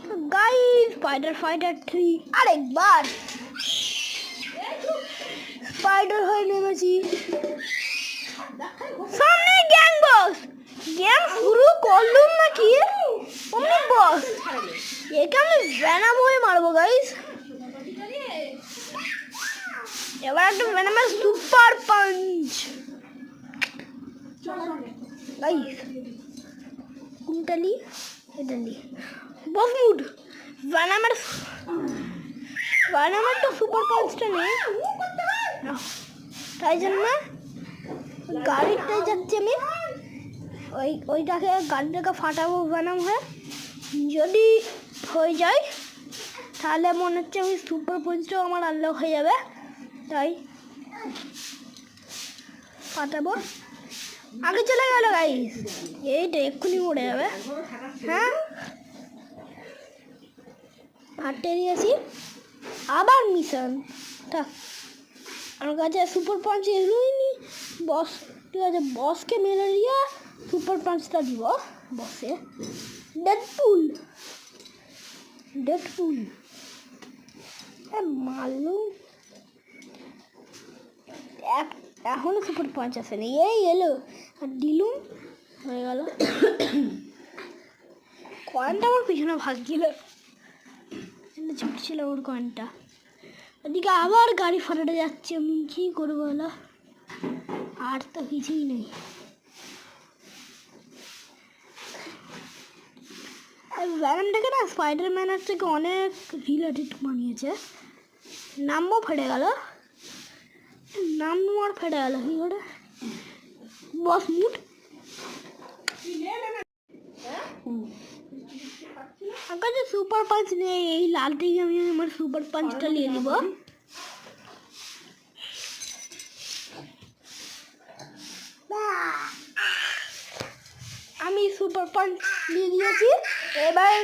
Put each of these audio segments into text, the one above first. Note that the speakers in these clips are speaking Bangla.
गाइस स्पाइडर फाइटर 3 আরেকবার স্পাইডার হয়ে নেমেছি সামনে গ্যাং বস গেম শুরু করলুম নাকি অমনি বস একে আমি ভেনাম হয়ে মারবো গাইস এবার একটা ভেনামের সুপার পাঞ্চ গাইস কোনটালি এটালি বস মুড ভেনামের তো সুপার পাঞ্চটা নেই তাই জন্য গাড়িটায় যাচ্ছি আমি গাড়িটাকে ফাটাবো ভেনাম হয়ে যদি হয়ে যায় তাহলে মনে হচ্ছে আমি সুপার পাঞ্চটাও আমার আনলক হয়ে যাবে তাই ফাটাবো আগে চলে গেল গাইস এইটা এক্ষুনি মরে যাবে হ্যাঁ ফাটে দিয়েছি আবার মিশন থাক আমার কাছে সুপার পাঞ্চ এলোই নি বস ঠিক আছে বসকে মেরে দিয়ে সুপার পাঞ্চটা দিব বসে ডেডপুল মারলুম এখনো সুপার পাঞ্চ আসেনি এই এলো আর দিলুম হয়ে গেল কয়েনটা আমার পিছনে ভাগছিল ছুটছিল ওর কয়েনটা ওদিকে আবার গাড়ি ফাটাতে যাচ্ছে আমি কী করবো বলো আর তো কিছুই নেই ভ্যানটাকে না স্পাইডারম্যানের থেকে অনেক রিলেটেড বানিয়েছে নামও ফেটে গেল নামও আর ফেটে গেল কি করে বস মুড আমার কাছে সুপার পাঞ্চ নেই এই লাল থেকে আমি আমার সুপার পাঞ্চটা নিয়ে নিব আমি সুপার পাঞ্চ নিয়ে দিয়েছি এবার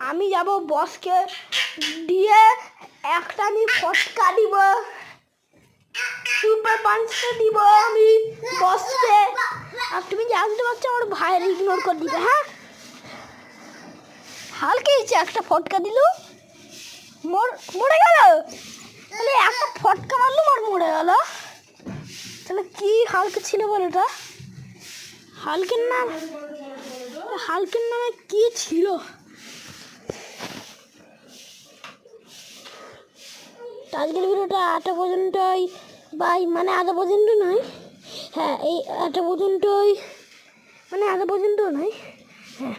আমি যাব বসকে দিয়ে একটা আমি ফটকা দিব সুপার পাঞ্চটা দিব আমি বসকে আর তুমি জানতে পারছো আমার ভাইয়ের ইগনোর করে দিবে হ্যাঁ হালকা ইচ্ছে একটা ফটকা দিল মরে গেল তাহলে একটা ফটকা মারলুম আর মরে গেল তাহলে কি হালকা ছিল বল ওটা হালকের নামে কি ছিল আজকের ভিডিওটা 8টা পর্যন্তই বাই মানে 8টা পর্যন্ত নয় হ্যাঁ এই 8টা পর্যন্তই মানে 8টা পর্যন্ত নয় হ্যাঁ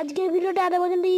আজকের ভিডিওটা 8টা পর্যন্তই